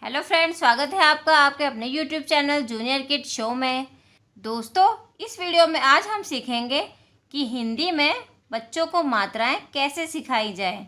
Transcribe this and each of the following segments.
Hello friends, स्वागत है आपका आपके अपने YouTube channel junior kid show में। दोस्तों, इस वीडियो में आज हम सीखेंगे कि हिंदी में बच्चों को मात्राएं कैसे सिखाई जाए।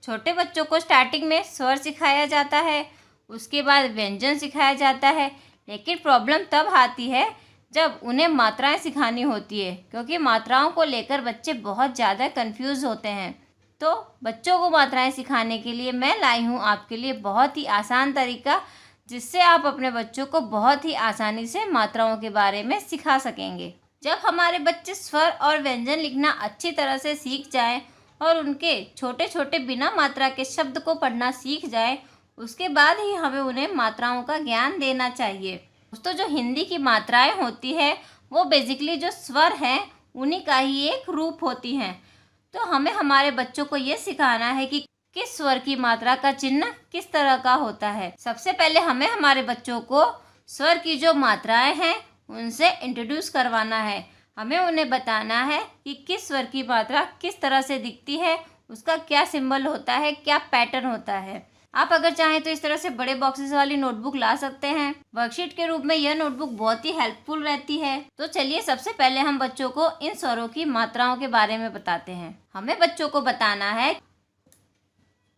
छोटे बच्चों को स्टार्टिंग में स्वर सिखाया जाता है, उसके बाद व्यंजन सिखाया जाता है, लेकिन प्रॉब्लम तब आती है जब उन्हें मात्राएं सिखानी होती है, क्योंकि मात्राओं को लेकर बच्चे बहुत ज़्यादा कंफ्यूज होते हैं। तो बच्चों को मात्राएं सिखाने के लिए मैं लाई हूँ आपके लिए बहुत ही आसान तरीका, जिससे आप अपने बच्चों को बहुत ही आसानी से मात्राओं के बारे में सिखा सकेंगे। जब हमारे बच्चे स्वर और व्यंजन लिखना अच्छी तरह से सीख जाएं और उनके छोटे छोटे बिना मात्रा के शब्द को पढ़ना सीख जाएं, उसके बाद ही हमें उन्हें मात्राओं का ज्ञान देना चाहिए। दोस्तों, जो हिंदी की मात्राएं होती है वो बेसिकली जो स्वर हैं उन्हीं का ही एक रूप होती हैं। तो हमें हमारे बच्चों को ये सिखाना है कि किस स्वर की मात्रा का चिन्ह किस तरह का होता है। सबसे पहले हमें हमारे बच्चों को स्वर की जो मात्राएं हैं उनसे इंट्रोड्यूस करवाना है। हमें उन्हें बताना है कि किस स्वर की मात्रा किस तरह से दिखती है, उसका क्या सिंबल होता है, क्या पैटर्न होता है। आप अगर चाहें तो इस तरह से बड़े बॉक्सेस वाली नोटबुक ला सकते हैं। वर्कशीट के रूप में यह नोटबुक बहुत ही हेल्पफुल रहती है। तो चलिए सबसे पहले हम बच्चों को इन स्वरों की मात्राओं के बारे में बताते हैं। हमें बच्चों को बताना है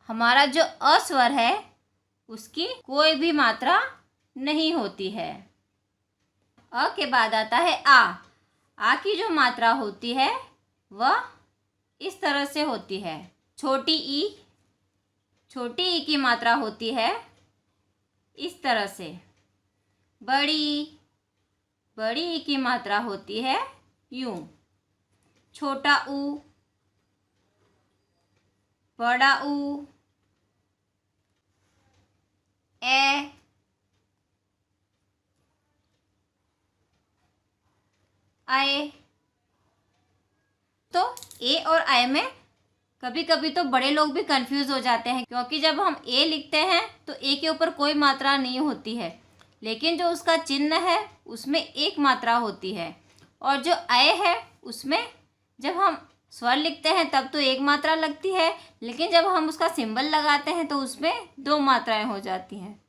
हमारा जो अ स्वर है उसकी कोई भी मात्रा नहीं होती है। अ के बाद आता है आ की जो मात्रा होती है वह इस तरह से होती है। छोटी ई की मात्रा होती है इस तरह से। बड़ी ई की मात्रा होती है यूं। छोटा ऊ, बड़ा ऊ, ए, आए। तो ए और आए में कभी कभी तो बड़े लोग भी कंफ्यूज हो जाते हैं, क्योंकि जब हम ए लिखते हैं तो ए के ऊपर कोई मात्रा नहीं होती है, लेकिन जो उसका चिन्ह है उसमें एक मात्रा होती है। और जो अय है उसमें जब हम स्वर लिखते हैं तब तो एक मात्रा लगती है, लेकिन जब हम उसका सिंबल लगाते हैं तो उसमें दो मात्राएं हो जाती हैं।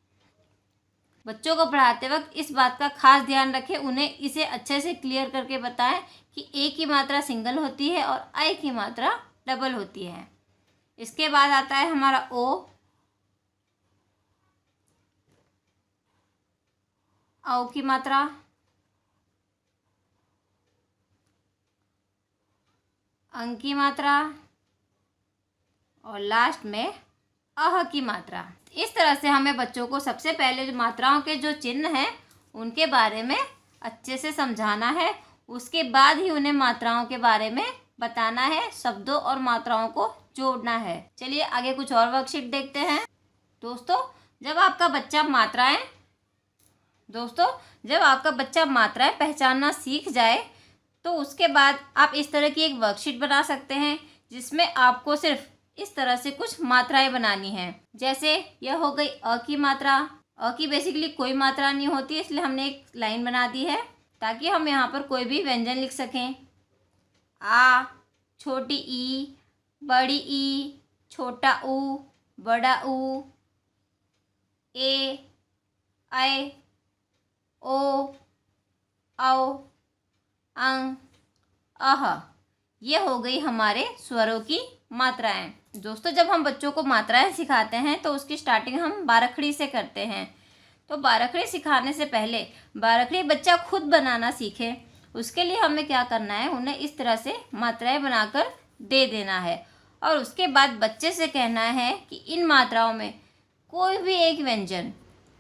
बच्चों को पढ़ाते वक्त इस बात का खास ध्यान रखें, उन्हें इसे अच्छे से क्लियर करके बताएं कि ए की मात्रा सिंगल होती है और आई की मात्रा डबल होती है। इसके बाद आता है हमारा ओ। औ की मात्रा, अंग की मात्रा और लास्ट में अह की मात्रा। इस तरह से हमें बच्चों को सबसे पहले जो मात्राओं के जो चिन्ह हैं उनके बारे में अच्छे से समझाना है। उसके बाद ही उन्हें मात्राओं के बारे में बताना है, शब्दों और मात्राओं को जोड़ना है। चलिए आगे कुछ और वर्कशीट देखते हैं। दोस्तों, जब आपका बच्चा मात्राएं पहचानना सीख जाए तो उसके बाद आप इस तरह की एक वर्कशीट बना सकते हैं, जिसमें आपको सिर्फ इस तरह से कुछ मात्राएं बनानी हैं। जैसे यह हो गई अ की मात्रा। अ की बेसिकली कोई मात्रा नहीं होती, इसलिए हमने एक लाइन बना दी है ताकि हम यहाँ पर कोई भी व्यंजन लिख सकें। आ, छोटी ई, बड़ी ई, छोटा ऊ, बड़ा ऊ, ए, ऐ, ओ, औ, अंग, अह। ये हो गई हमारे स्वरों की मात्राएं। दोस्तों, जब हम बच्चों को मात्राएं सिखाते हैं तो उसकी स्टार्टिंग हम बारखड़ी से करते हैं। तो बारखड़ी सिखाने से पहले बारखड़ी बच्चा खुद बनाना सीखे, उसके लिए हमें क्या करना है, उन्हें इस तरह से मात्राएं बनाकर दे देना है। और उसके बाद बच्चे से कहना है कि इन मात्राओं में कोई भी एक व्यंजन,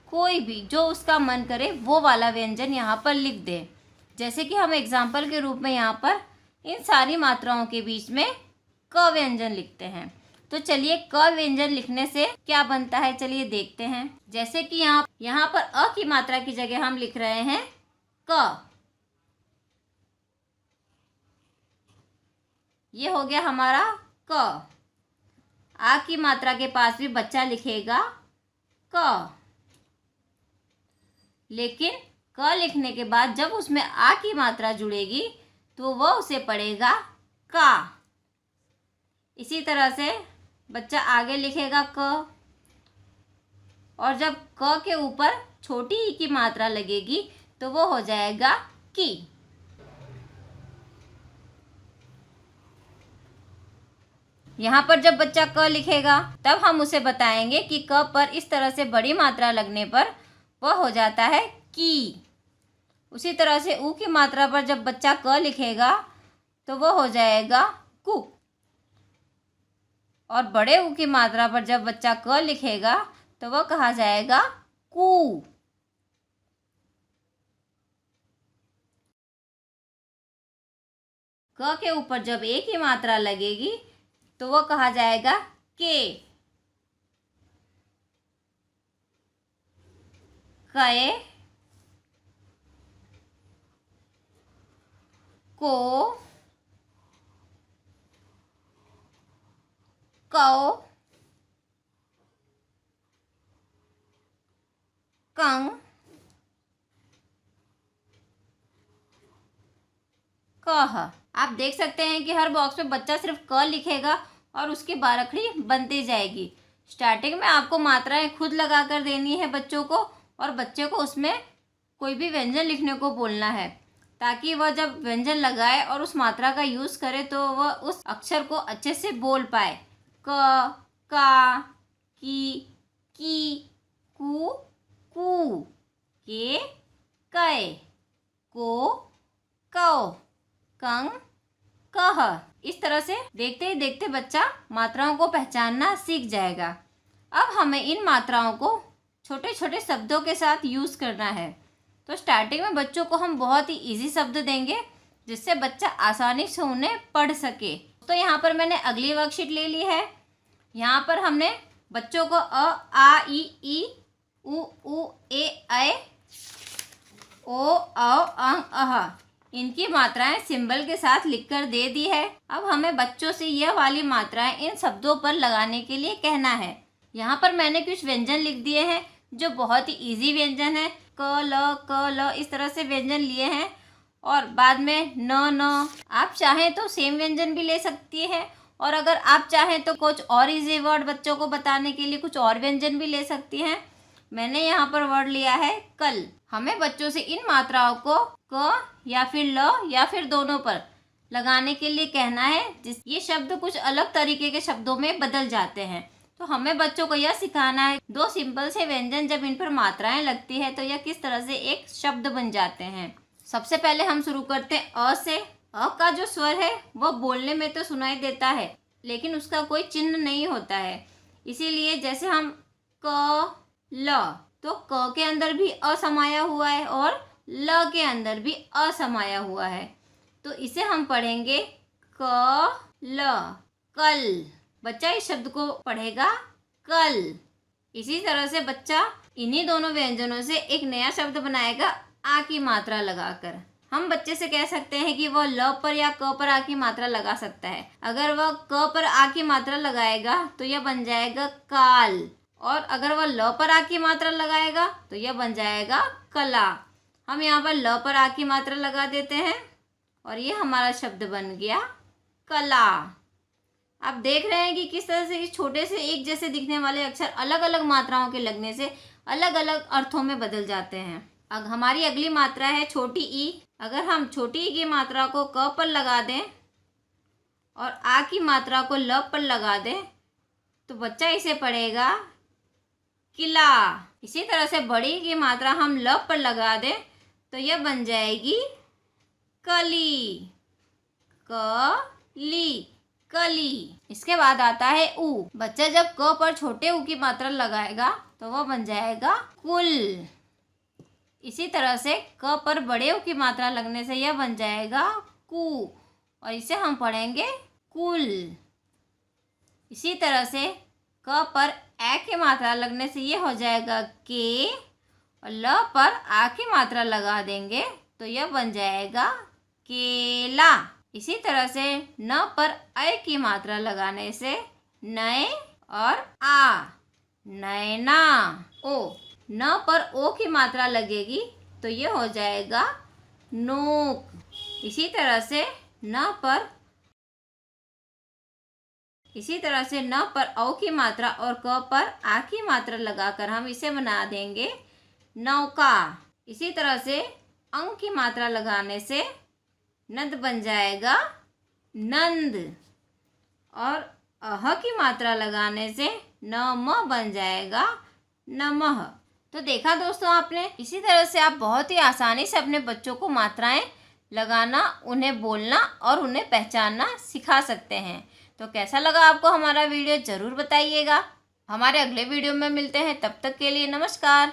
कोई भी जो उसका मन करे वो वाला व्यंजन यहाँ पर लिख दे। जैसे कि हम एग्जाम्पल के रूप में यहाँ पर इन सारी मात्राओं के बीच में क व्यंजन लिखते हैं। तो चलिए क व्यंजन लिखने से क्या बनता है, चलिए देखते हैं। जैसे कि यहाँ पर अ की मात्रा की जगह हम लिख रहे हैं क। ये हो गया हमारा क। आ की मात्रा के पास भी बच्चा लिखेगा क, लेकिन क लिखने के बाद जब उसमें आ की मात्रा जुड़ेगी तो वह उसे पढ़ेगा का। इसी तरह से बच्चा आगे लिखेगा क, और जब क के ऊपर छोटी ई की मात्रा लगेगी तो वो हो जाएगा की। यहाँ पर जब बच्चा क लिखेगा तब हम उसे बताएंगे कि क पर इस तरह से बड़ी मात्रा लगने पर वह हो जाता है की। उसी तरह से ऊ की मात्रा पर जब बच्चा क लिखेगा तो वह हो जाएगा कु। और बड़े ऊ की मात्रा पर जब बच्चा क लिखेगा तो वह कहा जाएगा कू। क के ऊपर जब ए की मात्रा लगेगी तो वह कहा जाएगा के। कए, को, कौ, कंग, कह। आप देख सकते हैं कि हर बॉक्स में बच्चा सिर्फ क लिखेगा और उसकी बारखड़ी बनती जाएगी। स्टार्टिंग में आपको मात्राएं खुद लगाकर देनी है बच्चों को, और बच्चे को उसमें कोई भी व्यंजन लिखने को बोलना है, ताकि वह जब व्यंजन लगाए और उस मात्रा का यूज़ करे तो वह उस अक्षर को अच्छे से बोल पाए। क, का, की, कू, कू, के, कै, को, कौ, कंग, कह। इस तरह से देखते ही देखते बच्चा मात्राओं को पहचानना सीख जाएगा। अब हमें इन मात्राओं को छोटे छोटे शब्दों के साथ यूज़ करना है। तो स्टार्टिंग में बच्चों को हम बहुत ही इजी शब्द देंगे जिससे बच्चा आसानी से उन्हें पढ़ सके। तो यहाँ पर मैंने अगली वर्कशीट ले ली है। यहाँ पर हमने बच्चों को अ, आ, ई, उ, ए, ऐ, ओ, औ, अं, अह इनकी मात्राएं सिंबल के साथ लिखकर दे दी है। अब हमें बच्चों से यह वाली मात्राएं इन शब्दों पर लगाने के लिए कहना है। यहाँ पर मैंने कुछ व्यंजन लिख दिए हैं जो बहुत ही इजी व्यंजन है। क, ल इस तरह से व्यंजन लिए हैं, और बाद में न। आप चाहें तो सेम व्यंजन भी ले सकती है, और अगर आप चाहें तो कुछ और इजी वर्ड बच्चों को बताने के लिए कुछ और व्यंजन भी ले सकती हैं। मैंने यहाँ पर वर्ड लिया है कल। हमें बच्चों से इन मात्राओं को क या फिर ल या फिर दोनों पर लगाने के लिए कहना है, ये शब्द कुछ अलग तरीके के शब्दों में बदल जाते हैं। तो हमें बच्चों को यह सिखाना है दो सिंपल से व्यंजन जब इन पर मात्राएं लगती है तो यह किस तरह से एक शब्द बन जाते हैं। सबसे पहले हम शुरू करते हैं अ से। अ का जो स्वर है वह बोलने में तो सुनाई देता है, लेकिन उसका कोई चिन्ह नहीं होता है। इसीलिए जैसे हम क, ल, तो क के अंदर भी अ समाया हुआ है और ल के अंदर भी अ समाया हुआ है, तो इसे हम पढ़ेंगे क, ल, कल। बच्चा इस शब्द को पढ़ेगा कल। इसी तरह से बच्चा इन्हीं दोनों व्यंजनों से एक नया शब्द बनाएगा आ की मात्रा लगाकर। हम बच्चे से कह सकते हैं कि वह ल पर या क पर आ की मात्रा लगा सकता है। अगर वह क पर आ की मात्रा लगाएगा तो यह बन जाएगा काल, और अगर वह ल पर आ की मात्रा लगाएगा तो यह बन जाएगा कला। हम यहाँ पर ल पर आ की मात्रा लगा देते हैं और ये हमारा शब्द बन गया कला। आप देख रहे हैं कि किस तरह से इस छोटे से एक जैसे दिखने वाले अक्षर अलग अलग मात्राओं के लगने से अलग अलग अर्थों में बदल जाते हैं। अब हमारी अगली मात्रा है छोटी ई। अगर हम छोटी ई की मात्रा को क पर लगा दें और आ की मात्रा को ल पर लगा दें तो बच्चा इसे पढ़ेगा किला। इसी तरह से बड़ी की मात्रा हम ल पर लगा दें तो यह बन जाएगी कली। कली, कली। इसके बाद आता है ऊ। बच्चा जब क पर छोटे ऊ की मात्रा लगाएगा तो वह बन जाएगा कुल। इसी तरह से क पर बड़े ऊ की मात्रा लगने से यह बन जाएगा कु, और इसे हम पढ़ेंगे कुल। इसी तरह से क पर ए की मात्रा लगने से ये हो जाएगा के, और ल पर आ की मात्रा लगा देंगे तो यह बन जाएगा केला। इसी तरह से न पर ऐ की मात्रा लगाने से नए और आ, नैना। ओ, न पर ओ की मात्रा लगेगी तो ये हो जाएगा नोक। इसी तरह से न पर इसी तरह से न पर औ की मात्रा और क पर आ की मात्रा लगाकर हम इसे बना देंगे नौका। इसी तरह से अंग की मात्रा लगाने से नद बन जाएगा नंद, और अह की मात्रा लगाने से नम बन जाएगा नमः। तो देखा दोस्तों आपने, इसी तरह से आप बहुत ही आसानी से अपने बच्चों को मात्राएं लगाना, उन्हें बोलना और उन्हें पहचानना सिखा सकते हैं। तो कैसा लगा आपको हमारा वीडियो ज़रूर बताइएगा। हमारे अगले वीडियो में मिलते हैं, तब तक के लिए नमस्कार।